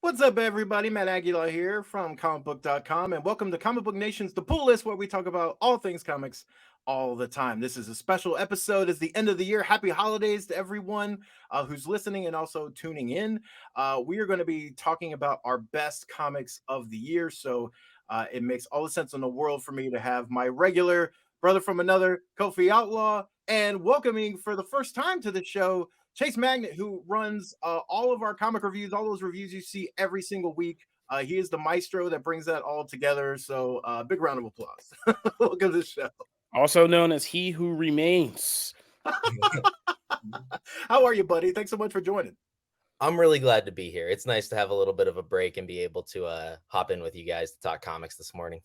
What's up, everybody? Matt Aguilar here from comicbook.com, and welcome to Comic Book Nation's The Pull List, where we talk about all things comics all the time. This is a special episode. It's the end of the year. Happy holidays to everyone who's listening and also tuning in. We are going to be talking about our best comics of the year, so it makes all the sense in the world for me to have my regular brother from another, Kofi Outlaw, and welcoming for the first time to the show, Chase Magnet, who runs all of our comic reviews, all those reviews you see every single week. He is the maestro that brings that all together. So, big round of applause. Welcome to the show. Also known as He Who Remains. How are you, buddy? Thanks so much for joining. I'm really glad to be here. It's nice to have a little bit of a break and be able to hop in with you guys to talk comics this morning.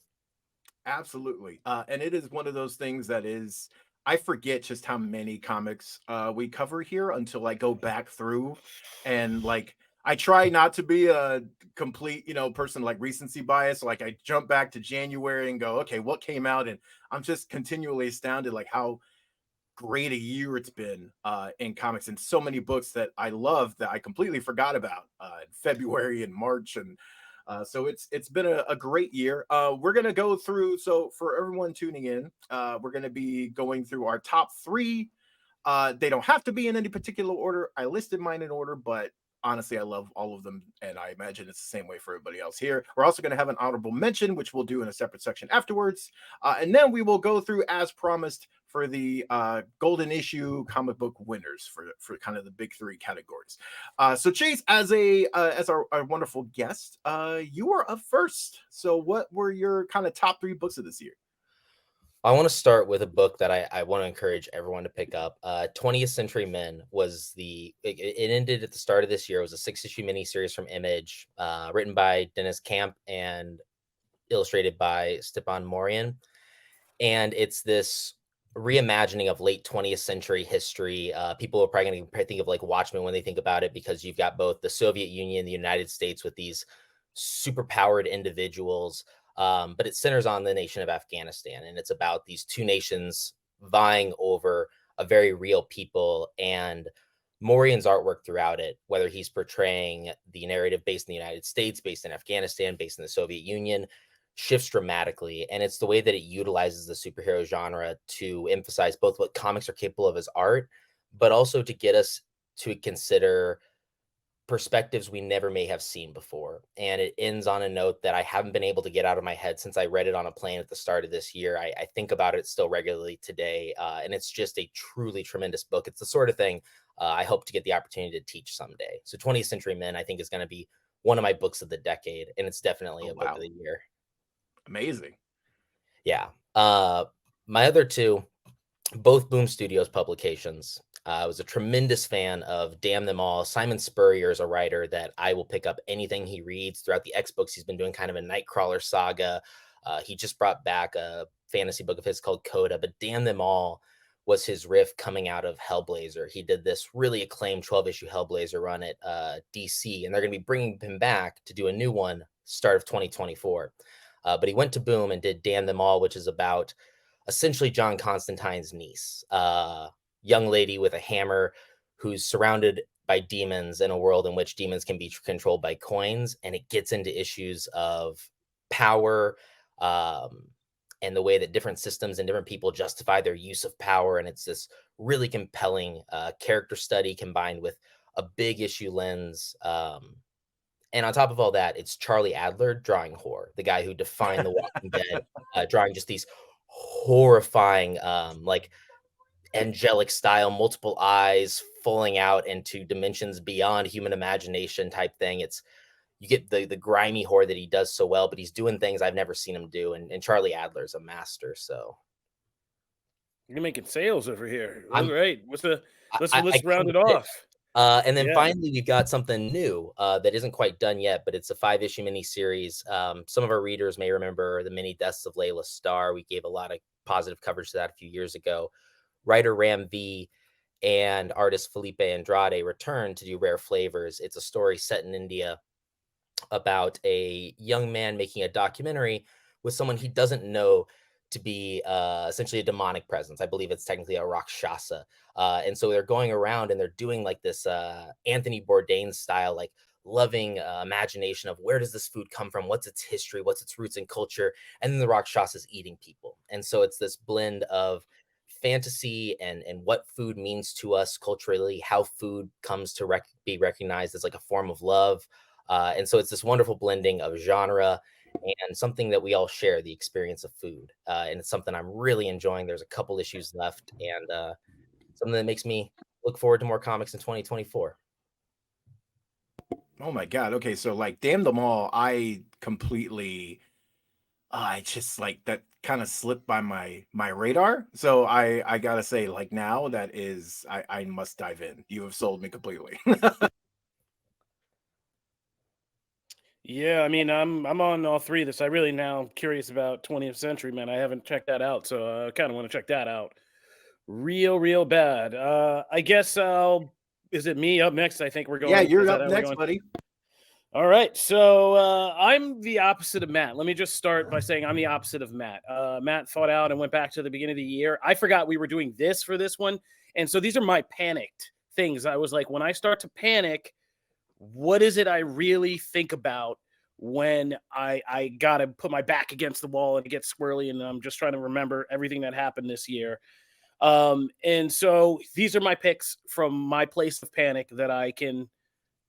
Absolutely. And it is one of those things that is, I forget just how many comics we cover here until I go back through and I try not to be a complete, person like recency bias. Like I jump back to January and go, okay, what came out? And I'm just continually astounded like how great a year it's been in comics and so many books that I love that I completely forgot about in February and March and so it's been a great year. We're gonna go through. So for everyone tuning in, we're gonna be going through our top three. They don't have to be in any particular order. I listed mine in order, but honestly, I love all of them, and I imagine it's the same way for everybody else here. We're also going to have an honorable mention, which we'll do in a separate section afterwards, and then we will go through, as promised, for the golden issue comic book winners for kind of the big three categories. So, Chase, as our wonderful guest, you are up first. So, what were your kind of top three books of this year? I want to start with a book that I want to encourage everyone to pick up. 20th Century Men was it ended at the start of this year. It was a 6-issue miniseries from Image, written by Dennis Camp and illustrated by Stepan Morian. And it's this reimagining of late 20th century history. People are probably going to think of like Watchmen when they think about it, because you've got both the Soviet Union and the United States with these superpowered individuals. But it centers on the nation of Afghanistan, and it's about these two nations vying over a very real people. And Morian's artwork throughout it, whether he's portraying the narrative based in the United States, based in Afghanistan, based in the Soviet Union, shifts dramatically. And it's the way that it utilizes the superhero genre to emphasize both what comics are capable of as art, but also to get us to consider perspectives we never may have seen before. And it ends on a note that I haven't been able to get out of my head since I read it on a plane at the start of this year. I think about it still regularly today. And it's just a truly tremendous book. It's the sort of thing I hope to get the opportunity to teach someday. So 20th Century Men, I think, is going to be one of my books of the decade. And it's definitely a book of the year. Amazing. Yeah. My other two, both Boom Studios publications. I was a tremendous fan of Damn Them All. Simon Spurrier is a writer that I will pick up anything he reads. Throughout the X books, he's been doing kind of a Nightcrawler saga. He just brought back a fantasy book of his called Coda, but Damn Them All was his riff coming out of Hellblazer. He did this really acclaimed 12-issue Hellblazer run at DC, and they're going to be bringing him back to do a new one start of 2024. But he went to Boom and did Damn Them All, which is about essentially John Constantine's niece, young lady with a hammer who's surrounded by demons in a world in which demons can be controlled by coins. And it gets into issues of power and the way that different systems and different people justify their use of power. And it's this really compelling character study combined with a big issue lens. And on top of all that, it's Charlie Adler drawing horror, the guy who defined The Walking Dead, drawing just these horrifying, like angelic style, multiple eyes falling out into dimensions beyond human imagination type thing. You get the grimy horror that he does so well, but he's doing things I've never seen him do. And Charlie Adler's a master. So you're making sales over here. All right. Let's round it it. off. And then finally, we've got something new that isn't quite done yet, but it's a 5-issue miniseries. Some of our readers may remember the mini Deaths of Layla Starr. We gave a lot of positive coverage to that a few years ago. Writer Ram V and artist Felipe Andrade returned to do Rare Flavors. It's a story set in India about a young man making a documentary with someone he doesn't know to be essentially a demonic presence. I believe it's technically a Rakshasa. And so they're going around and they're doing like this Anthony Bourdain style, like loving imagination of where does this food come from, what's its history, what's its roots and culture, and then the Rakshasas eating people. And so it's this blend of fantasy and what food means to us culturally, how food comes to be recognized as like a form of love. And so it's this wonderful blending of genre and something that we all share, the experience of food. And it's something I'm really enjoying. There's a couple issues left, and something that makes me look forward to more comics in 2024. Oh my god. Okay, so like Damn Them All, I completely I just like that kind of slipped by my radar. So I gotta say, like now that is I must dive in. You have sold me completely. Yeah, I mean, I'm on all three of this. I really now curious about 20th Century Man. I haven't checked that out, so I kind of want to check that out. Real bad. I guess I'll. Is it me up next? I think we're Yeah, going. you're Is that up how we're next, going? buddy. All right, so I'm the opposite of Matt. Let me just start by saying I'm the opposite of Matt. Matt thought out and went back to the beginning of the year. I forgot we were doing this for this one, and so these are my panicked things. I was like, when I start to panic, what is it I really think about when I gotta put my back against the wall and it gets squirrely, and I'm just trying to remember everything that happened this year. And so these are my picks from my place of panic that I can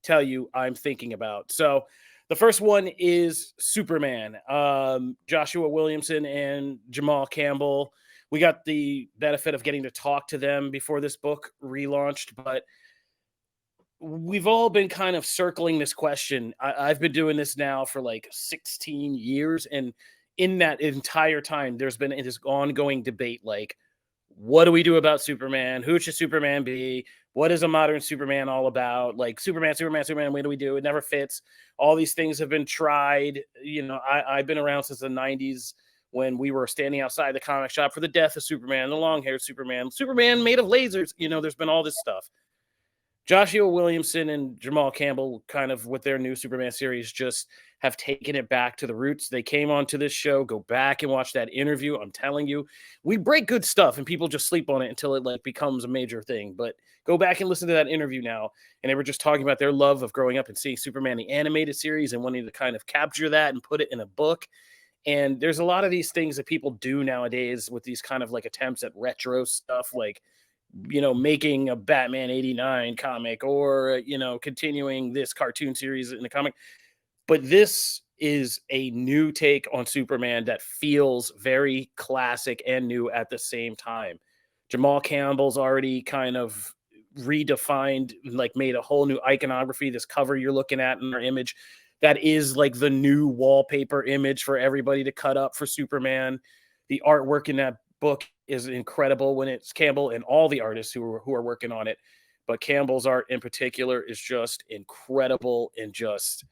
tell you I'm thinking about. So the first one is Superman. Joshua Williamson and Jamal Campbell. We got the benefit of getting to talk to them before this book relaunched, but we've all been kind of circling this question. I've been doing this now for like 16 years. And in that entire time, there's been this ongoing debate like, what do we do about Superman? Who should Superman be? What is a modern Superman all about? Like Superman, what do we do? It never fits. All these things have been tried. You know, I've been around since the 90s when we were standing outside the comic shop for the death of Superman, the long-haired Superman made of lasers. You know, there's been all this stuff. Joshua Williamson and Jamal Campbell, kind of with their new Superman series, just have taken it back to the roots. They came onto this show. Go back and watch that interview. I'm telling you, we break good stuff and people just sleep on it until it like becomes a major thing. But go back and listen to that interview now. And they were just talking about their love of growing up and seeing Superman the animated series and wanting to kind of capture that and put it in a book. And there's a lot of these things that people do nowadays with these kind of like attempts at retro stuff, like, you know, making a Batman 89 comic or, you know, continuing this cartoon series in the comic. But this is a new take on Superman that feels very classic and new at the same time. Jamal Campbell's already kind of redefined, like made a whole new iconography. This cover you're looking at in our image, that is like the new wallpaper image for everybody to cut up for Superman. The artwork in that book is incredible when it's Campbell and all the artists who are working on it. But Campbell's art in particular is just incredible, and just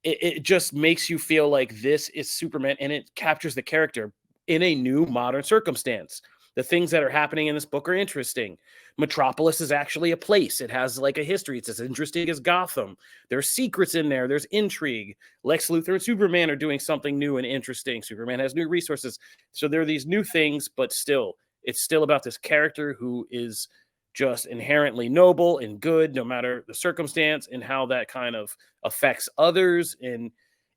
it just makes you feel like this is Superman, and it captures the character in a new modern circumstance. The things that are happening in this book are interesting. Metropolis is actually a place. It has like a history. It's as interesting as Gotham. There's secrets in there. There's intrigue. Lex Luthor and Superman are doing something new and interesting. Superman has new resources. So there are these new things, but still, it's still about this character who is just inherently noble and good, no matter the circumstance, and how that kind of affects others. And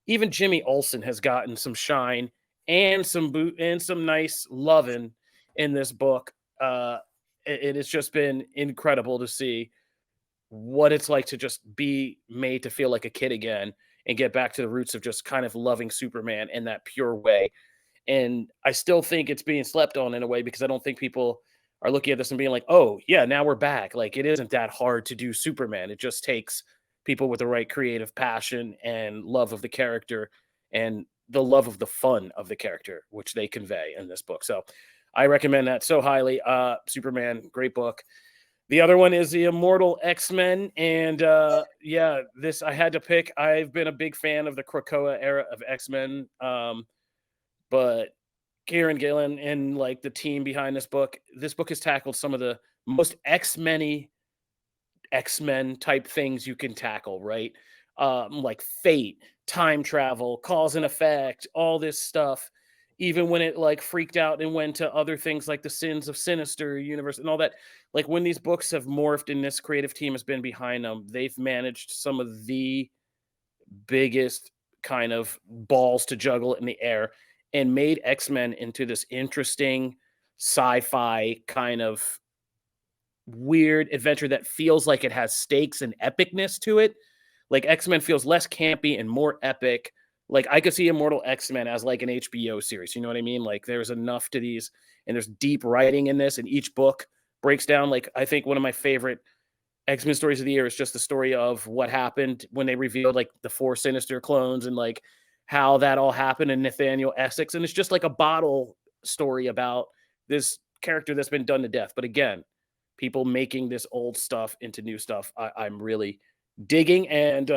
even Jimmy Olsen has gotten some shine and some boot and some nice loving in this book. It has just been incredible to see what it's like to just be made to feel like a kid again and get back to the roots of just kind of loving Superman in that pure way. And I still think it's being slept on in a way, because I don't think people are looking at this and being like, oh, yeah, now we're back. Like, it isn't that hard to do Superman. It just takes people with the right creative passion and love of the character and the love of the fun of the character, which they convey in this book. So I recommend that so highly. Superman, great book. The other one is the Immortal X-Men. And yeah, this I had to pick. I've been a big fan of the Krakoa era of X-Men. But Kieran Gillen and like the team behind this book has tackled some of the most X-Men type things you can tackle, right? Like fate, time travel, cause and effect, all this stuff. even when it like freaked out and went to other things like the Sins of Sinister Universe and all that. Like when these books have morphed and this creative team has been behind them, they've managed some of the biggest kind of balls to juggle in the air and made X-Men into this interesting sci-fi kind of weird adventure that feels like it has stakes and epicness to it. Like X-Men feels less campy and more epic. Like I could see Immortal X-Men as like an HBO series. You know what I mean? Like there's enough to these, and there's deep writing in this, and each book breaks down. Like I think one of my favorite X-Men stories of the year is just the story of what happened when they revealed like the 4 Sinister clones and like how that all happened in Nathaniel Essex. And it's just like a bottle story about this character that's been done to death. But again, people making this old stuff into new stuff, I'm really digging. And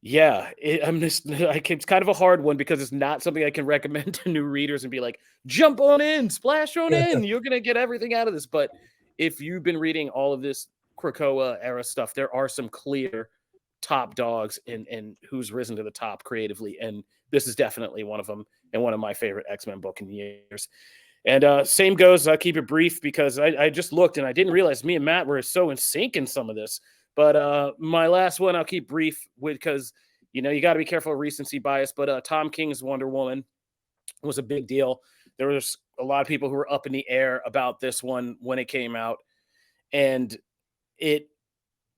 yeah, it's kind of a hard one because it's not something I can recommend to new readers and be like, jump on in, splash on in. You're going to get everything out of this. But if you've been reading all of this Krakoa era stuff, there are some clear top dogs and who's risen to the top creatively. And this is definitely one of them and one of my favorite X-Men book in years. And same goes, I'll keep it brief because I just looked and I didn't realize me and Matt were so in sync in some of this. But my last one, I'll keep brief with because, you know, you got to be careful of recency bias. But Tom King's Wonder Woman was a big deal. There was a lot of people who were up in the air about this one when it came out. And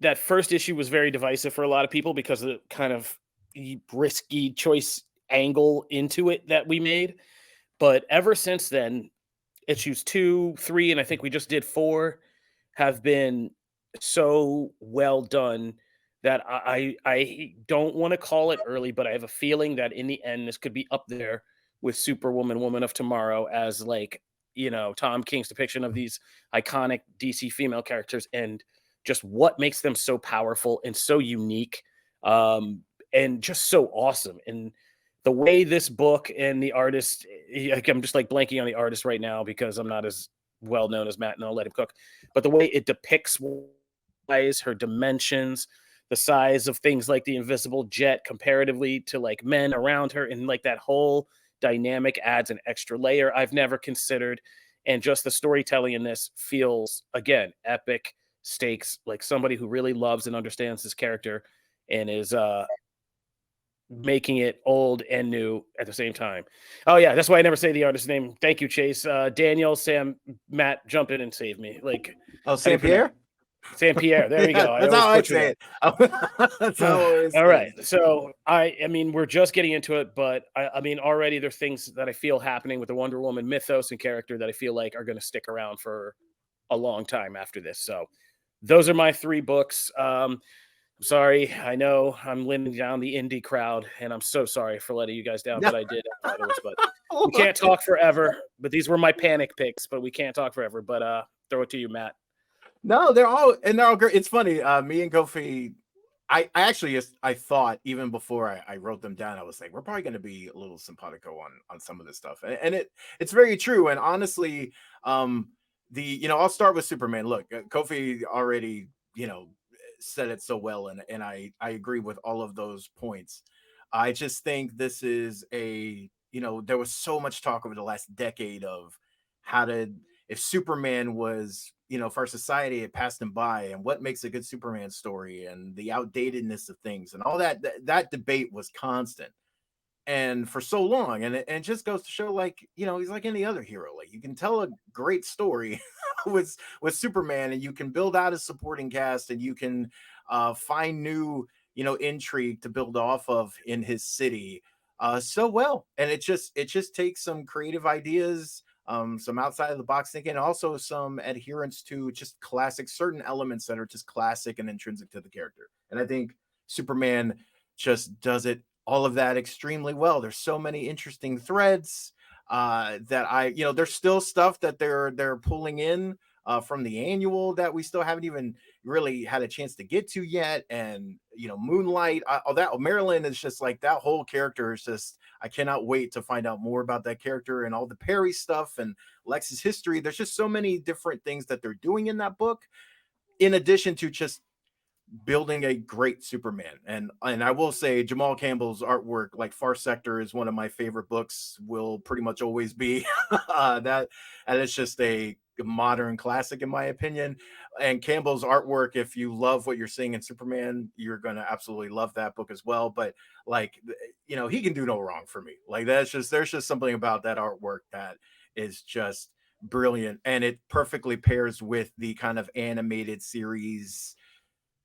that first issue was very divisive for a lot of people because of the kind of risky choice angle into it that we made. But ever since then, issues 2, 3, and I think we just did 4 have been so well done that I don't want to call it early, but I have a feeling that in the end, this could be up there with Superwoman, Woman of Tomorrow as like, you know, Tom King's depiction of these iconic DC female characters and just what makes them so powerful and so unique and just so awesome. And the way this book and the artist, I'm just like blanking on the artist right now because I'm not as well known as Matt and I'll let him cook, but the way it depicts her dimensions, the size of things like the invisible jet comparatively to like men around her, and like that whole dynamic adds an extra layer I've never considered. And just the storytelling in this feels, again, epic stakes, like somebody who really loves and understands this character and is making it old and new at the same time. Oh yeah, that's why I never say the artist's name. Thank you, Chase. Daniel, Sam, Matt, jump in and save me. Like, oh, Saint Pierre. Saint Pierre. There we go. That's how I say it. That's how I always all right. So I mean, we're just getting into it, but I mean, already there's things that I feel happening with the Wonder Woman mythos and character that I feel like are going to stick around for a long time after this. So those are my 3 books. I'm sorry. I know I'm letting down the indie crowd, and I'm so sorry for letting you guys down, but I did. But we can't talk forever. But these were my panic picks, but we can't talk forever. But throw it to you, Matt. No, they're all great. It's funny. Me and Kofi, I actually I thought even before I wrote them down, I was like, we're probably going to be a little simpatico on some of this stuff, and it's very true. And honestly, I'll start with Superman. Look, Kofi already said it so well, and I agree with all of those points. I just think this is there was so much talk over the last decade of if Superman was, for society, it passed him by, and what makes a good Superman story, and the outdatedness of things, and all that debate was constant, and for so long, and it just goes to show, like, he's like any other hero. Like, you can tell a great story with Superman, and you can build out a supporting cast, and you can find new, intrigue to build off of in his city so well, and it just takes some creative ideas, some outside of the box thinking, also some adherence to just certain elements that are just classic and intrinsic to the character. And I think Superman just does all of that extremely well. There's so many interesting threads that there's still stuff that they're pulling in from the annual that we still haven't even really had a chance to get to yet. And Moonlight, all that, Marilyn is just like, that whole character is just, I cannot wait to find out more about that character and all the Perry stuff and Lex's history. There's just so many different things that they're doing in that book, in addition to just building a great Superman. And I will say Jamal Campbell's artwork, like Far Sector, is one of my favorite books. Will pretty much always be that, and it's just a modern classic in my opinion. And Campbell's artwork, if you love what you're seeing in Superman, you're gonna absolutely love that book as well. But like, he can do no wrong for me. Like that's just there's just something about that artwork that is just brilliant, and it perfectly pairs with the kind of animated series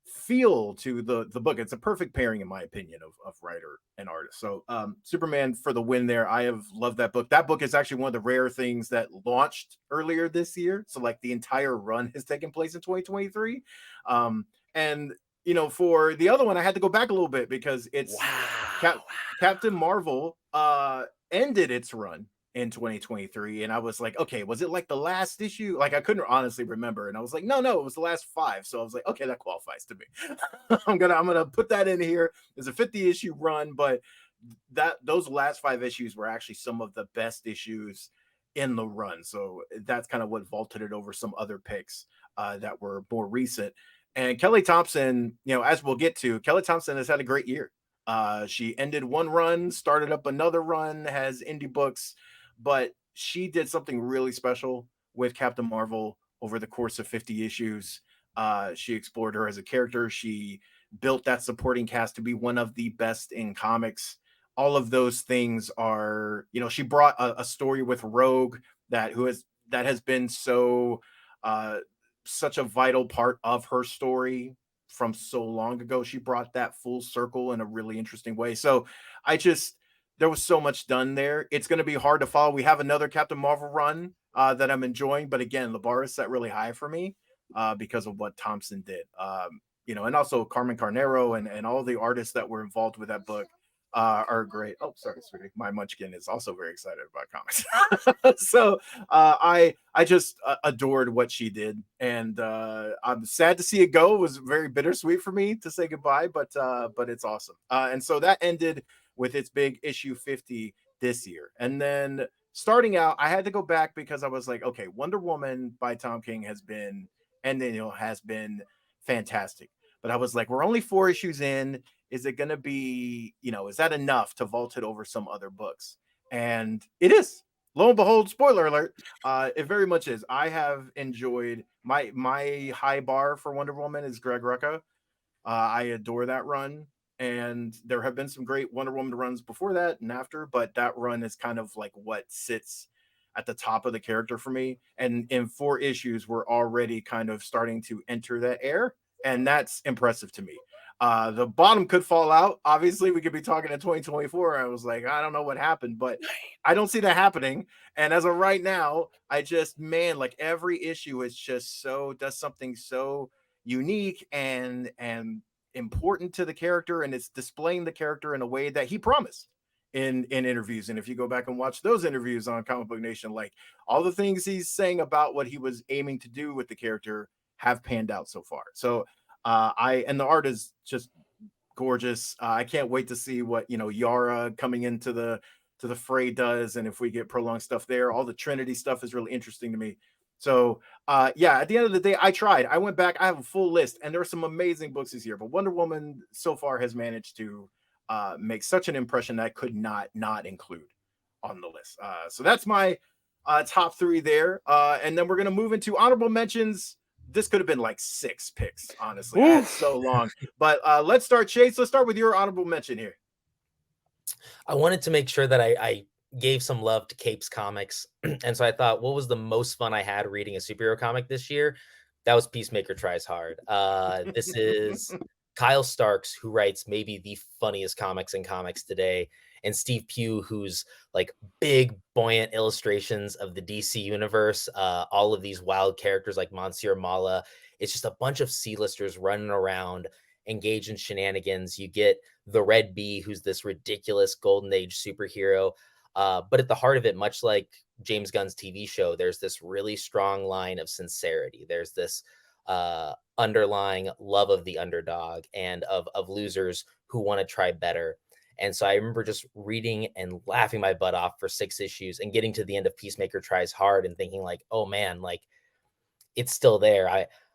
feel to the book. It's a perfect pairing, in my opinion, of writer and artist. So Superman for the win there. I have loved that book. That book is actually one of the rare things that launched earlier this year. So like the entire run has taken place in 2023. And for the other one, I had to go back a little bit because it's Captain Marvel ended its run in 2023, and I was like, okay, was it like the last issue? Like I couldn't honestly remember, and I was like, no, it was the last 5. So I was like, okay, that qualifies to me. I'm gonna put that in here. It's a 50 issue run, but those last 5 issues were actually some of the best issues in the run. So that's kind of what vaulted it over some other picks that were more recent. And Kelly Thompson, as we'll get to, Kelly Thompson has had a great year. She ended one run, started up another run, has indie books, but she did something really special with Captain Marvel over the course of 50 issues. She explored her as a character. She built that supporting cast to be one of the best in comics. All of those things are, she brought a story with Rogue that has been so such a vital part of her story from so long ago. She brought that full circle in a really interesting way. So there was so much done there. It's going to be hard to follow. We have another Captain Marvel run that I'm enjoying, but again, the bar is set really high for me because of what Thompson did. And also Carmen Carnero and all the artists that were involved with that book are great. Oh, sorry, sweetie. My munchkin is also very excited about comics. So I just adored what she did, and I'm sad to see it go. It was very bittersweet for me to say goodbye, but it's awesome. And so that ended with its big issue 50 this year, and then starting out, I had to go back because I was like, okay, Wonder Woman by Tom King has been fantastic, but I was like, we're only 4 issues in. Is it going to be, is that enough to vault it over some other books? And it is. Lo and behold, spoiler alert, it very much is. I have enjoyed my high bar for Wonder Woman is Greg Rucka. I adore that run. And there have been some great Wonder Woman runs before that and after, but that run is kind of like what sits at the top of the character for me. And in 4 issues, we're already kind of starting to enter that air. And that's impressive to me. The bottom could fall out. Obviously, we could be talking in 2024. I was like, I don't know what happened, but I don't see that happening. And as of right now, like every issue is just does something so unique and important to the character, and it's displaying the character in a way that he promised in interviews. And if you go back and watch those interviews on Comic Book Nation, like all the things he's saying about what he was aiming to do with the character have panned out so far. So and the art is just gorgeous. I can't wait to see what Yara coming into the fray does, and if we get prolonged stuff there. All the Trinity stuff is really interesting to me. So at the end of the day, I went back. I have a full list, and there are some amazing books this year, but Wonder Woman so far has managed to make such an impression that I could not include on the list. So that's my top 3 there, and then we're going to move into honorable mentions. This could have been like 6 picks, honestly. It's so long. But let's start, Chase. Let's start with your honorable mention here. I wanted to make sure that I gave some love to Capes Comics. And so I thought, what was the most fun I had reading a superhero comic this year? That was Peacemaker Tries Hard. This is Kyle Starks, who writes maybe the funniest comics in comics today, and Steve Pugh, who's like big, buoyant illustrations of the DC universe. All of these wild characters like Monsieur Mala. It's just a bunch of C-listers running around, engaged in shenanigans. You get the Red Bee, who's this ridiculous golden age superhero. But at the heart of it, much like James Gunn's TV show, there's this really strong line of sincerity. There's this underlying love of the underdog and of losers who want to try better. And so I remember just reading and laughing my butt off for 6 issues and getting to the end of Peacemaker Tries Hard and thinking like, oh man, like it's still there.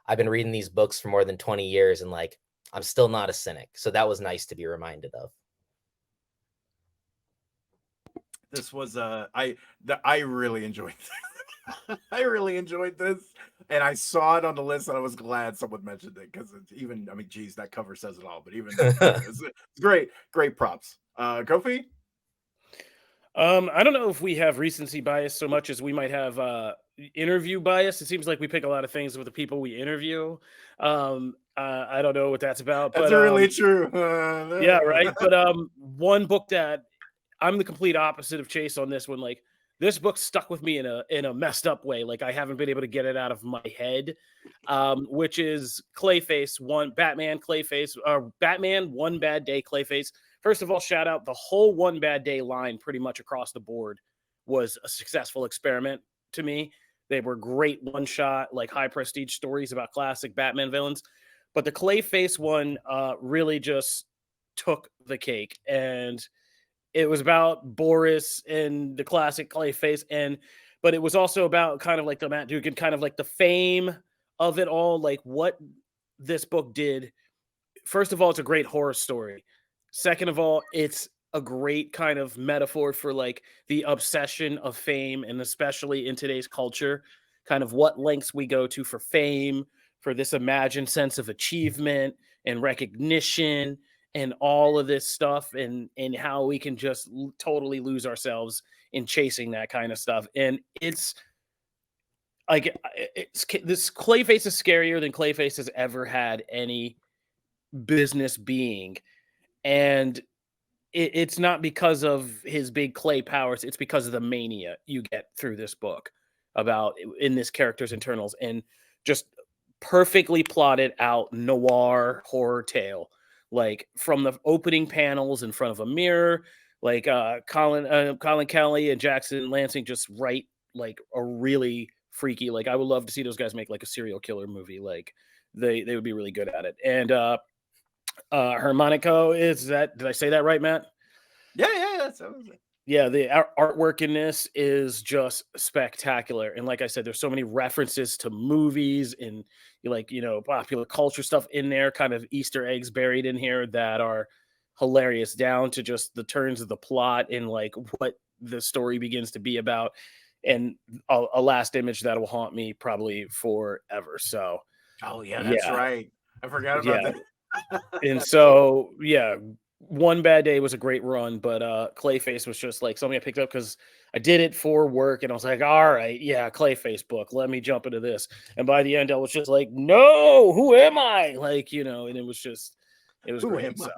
I've been reading these books for more than 20 years and like I'm still not a cynic. So that was nice to be reminded of. This was I really enjoyed this. I really enjoyed this, and I saw it on the list, and I was glad someone mentioned it because it's even. I mean, geez, that cover says it all. But even it's great, great props. Kofi. I don't know if we have recency bias so much as we might have interview bias. It seems like we pick a lot of things with the people we interview. I don't know what that's about. That's but really true. yeah, right. But one book that I'm the complete opposite of Chase on this one. Like, this book stuck with me in a messed up way. Like, I haven't been able to get it out of my head. Which is Batman One Bad Day Clayface. First of all, shout out the whole One Bad Day line pretty much across the board was a successful experiment to me. They were great one-shot, like high prestige stories about classic Batman villains. But the Clayface one really just took the cake. And it was about Boris and the classic Clayface. But it was also about kind of like the Matt Dugan, kind of like the fame of it all, like what this book did. First of all, it's a great horror story. Second of all, it's a great kind of metaphor for like the obsession of fame, and especially in today's culture, kind of what lengths we go to for fame, for this imagined sense of achievement and recognition and all of this stuff, and how we can just totally lose ourselves in chasing that kind of stuff. And it's like, this Clayface is scarier than Clayface has ever had any business being. And it's not because of his big clay powers. It's because of the mania you get through this book about in this character's internals, and just perfectly plotted out noir horror tale. Like, from the opening panels in front of a mirror, like Colin Kelly and Jackson Lansing just write like a really freaky, like, I would love to see those guys make like a serial killer movie. Like, they would be really good at it. And Harmonico, did I say that right, Matt? Yeah, that sounds it. Yeah, the artwork in this is just spectacular. And like I said, there's so many references to movies and popular culture stuff in there, kind of Easter eggs buried in here that are hilarious, down to just the turns of the plot and like what the story begins to be about. And a last image that will haunt me probably forever. So, oh yeah, that's right. I forgot about that. And so, yeah, One Bad Day was a great run, but Clayface was just like something I picked up because I did it for work, and I was like, all right, yeah, Clayface book, let me jump into this. And by the end, I was just like, no, who am I? Like, and it was great. So,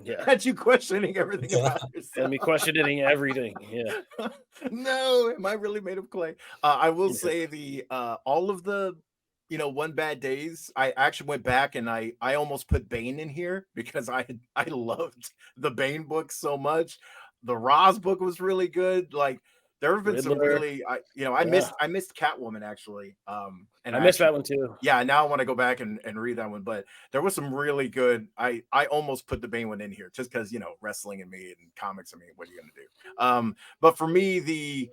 yeah, had you questioning everything about yourself. Had me questioning everything. Yeah. No, am I really made of clay? I will say the all of the One Bad Days, I actually went back and I almost put Bane in here because I loved the Bane book so much. The Roz book was really good. Like, there have been Riddler. some really, I missed Catwoman actually. And I missed that one too. Yeah, now I want to go back and read that one. But there was some really good. I almost put the Bane one in here just because wrestling and me and comics. I mean, what are you gonna do? But for me, the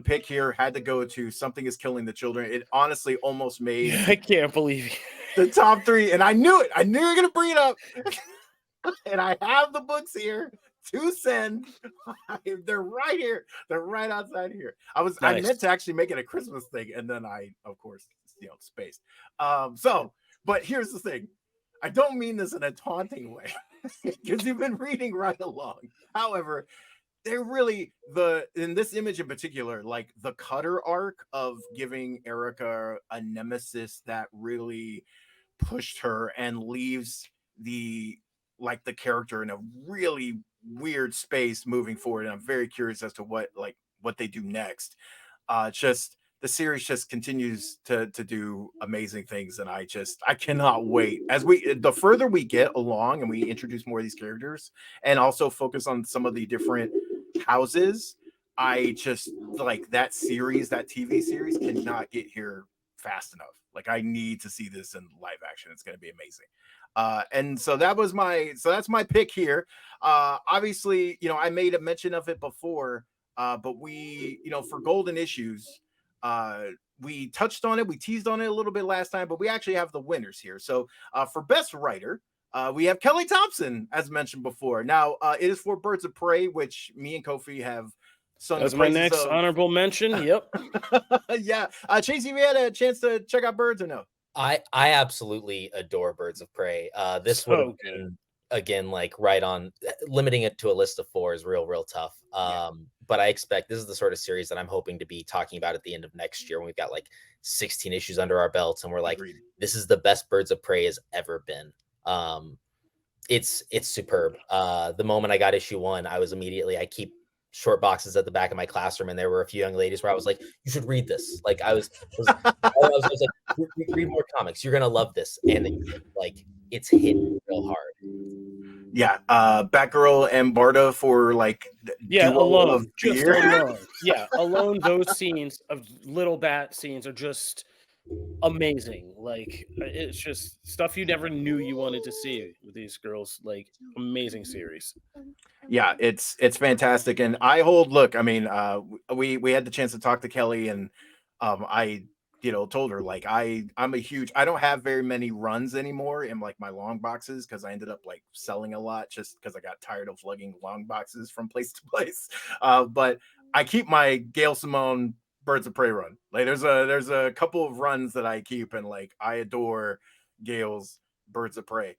pick here had to go to Something Is Killing the Children. It honestly almost made I can't believe the top 3, and I knew it. I knew you were gonna bring it up. And I have the books here to send. They're right here. They're right outside here. Nice. I meant to actually make it a Christmas thing, and then I, of course, spaced. But here's the thing. I don't mean this in a taunting way, because you've been reading right along. However, they're really in this image in particular, like the Cutter arc of giving Erica a nemesis that really pushed her and leaves the character in a really weird space moving forward. And I'm very curious as to what they do next. Just the series just continues to do amazing things, and I cannot wait as the further we get along and we introduce more of these characters and also focus on some of the different houses. I just like that series, that TV series cannot get here fast enough. Like, I need to see this in live action. It's going to be amazing. And so that's my pick here. Obviously, I made a mention of it before, but we, for Golden Issues, we touched on it, we teased on it a little bit last time, but we actually have the winners here. So for Best Writer, we have Kelly Thompson, as mentioned before. Now, it is for Birds of Prey, which me and Kofi have sung That's the my praises next of. honorable mention. Yep. Yeah. Chase, have you had a chance to check out Birds or no? I absolutely adore Birds of Prey. This would have So good. been again like right on limiting it to a list of 4 is real tough. But I expect this is the sort of series that I'm hoping to be talking about at the end of next year when we've got like 16 issues under our belts and we're like, Agreed. this is the best Birds of Prey has ever been. It's superb. The moment I got issue 1, I keep short boxes at the back of my classroom, and there were a few young ladies where I was like, you should read this. Like I was like, read more comics. You're gonna love this. And like it's hit real hard. Yeah. Batgirl and Barda for like Yeah, duo alone. of the Just year. alone. Yeah, alone. Those scenes of little bat scenes are just amazing. Like it's just stuff you never knew you wanted to see with these girls. Like amazing series. Yeah, it's fantastic. And I look, I mean, we had the chance to talk to Kelly, and I told her like I don't have very many runs anymore in like my long boxes because I ended up like selling a lot just because I got tired of lugging long boxes from place to place. But I keep my Gail Simone Birds of Prey run. Like there's a couple of runs that I keep, and like I adore Gail's Birds of Prey.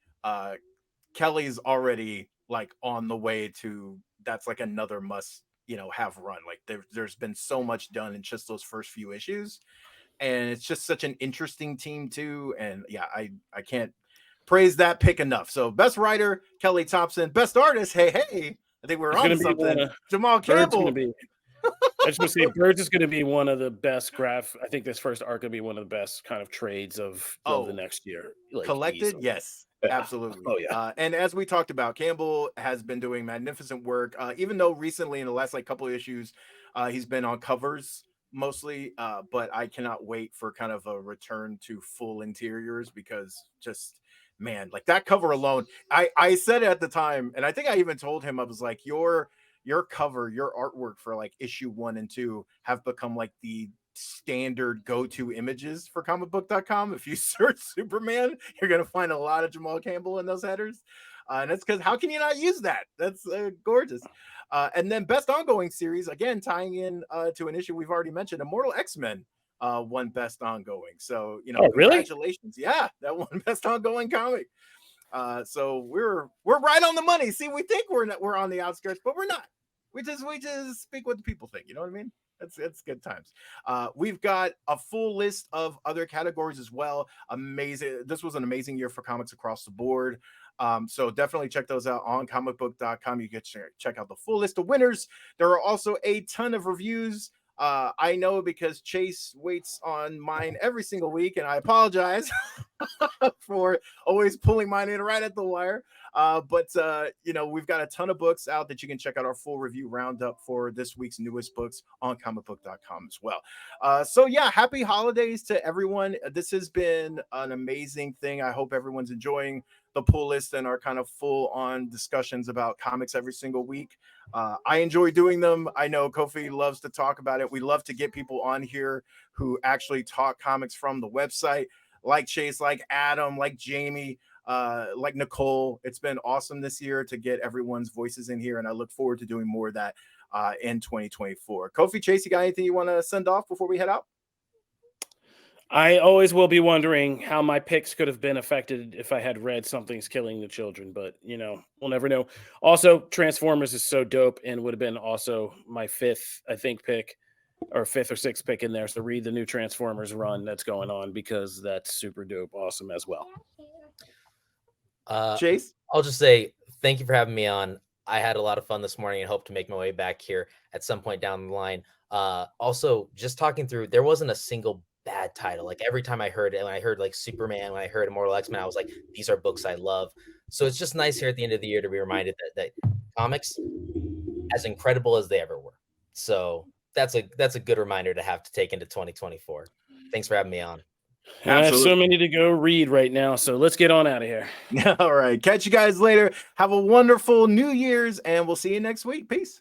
Kelly's already like on the way to, that's like another must have run. Like there's been so much done in just those first few issues, and it's just such an interesting team too. And yeah, I can't praise that pick enough. So best writer Kelly Thompson, best artist, hey, I think we're on something. Jamal Campbell. I just want to say, Birds is going to be one of the best I think this first arc will be one of the best kind of trades of the next year. Like, collected, easily. Yes. Yeah. Absolutely. Oh yeah. And as we talked about, Campbell has been doing magnificent work. Even though recently in the last like couple of issues, he's been on covers mostly. But I cannot wait for kind of a return to full interiors because just man, like that cover alone. I said it at the time, and I think I even told him, I was like, your cover, your artwork for like issue 1 and 2 have become like the standard go-to images for comicbook.com. If you search Superman, you're going to find a lot of Jamal Campbell in those headers. And that's because how can you not use that? That's gorgeous. And then best ongoing series, again, tying in to an issue we've already mentioned, Immortal X-Men won best ongoing. So, congratulations. Really? Yeah, that won best ongoing comic. So we're right on the money. See, we think we're on the outskirts, but we're not. We just speak what the people think. You know what I mean? It's good times. We've got a full list of other categories as well. Amazing. This was an amazing year for comics across the board. So definitely check those out on comicbook.com. You can check out the full list of winners. There are also a ton of reviews. I know because Chase waits on mine every single week, and I apologize for always pulling mine in right at the wire. But we've got a ton of books out that you can check out our full review roundup for this week's newest books on comicbook.com as well. So yeah, happy holidays to everyone. This has been an amazing thing. I hope everyone's enjoying the pull list and our kind of full on discussions about comics every single week. I enjoy doing them. I know Kofi loves to talk about it. We love to get people on here who actually talk comics from the website, like Chase, like Adam, like Jamie, like Nicole. It's been awesome this year to get everyone's voices in here, and I look forward to doing more of that in 2024. Kofi, Chase, you got anything you want to send off before we head out? I always will be wondering how my picks could have been affected if I had read Something's Killing the Children, but we'll never know. Also, Transformers is so dope and would have been also my fifth, I think, pick, or fifth or sixth pick in there. So read the new Transformers run that's going on because that's super dope, awesome as well. Chase, I'll just say thank you for having me on. I had a lot of fun this morning and hope to make my way back here at some point down the line. Also, just talking through, there wasn't a single bad title. Like every time I heard it, when I heard like Superman, when I heard Immortal X-Men, I was like, these are books I love. So it's just nice here at the end of the year to be reminded that comics, as incredible as they ever were. So that's a good reminder to have to take into 2024. Thanks for having me on. I have so many to go read right now, so let's get on out of here. All right. Catch you guys later. Have a wonderful New Year's, and we'll see you next week. Peace.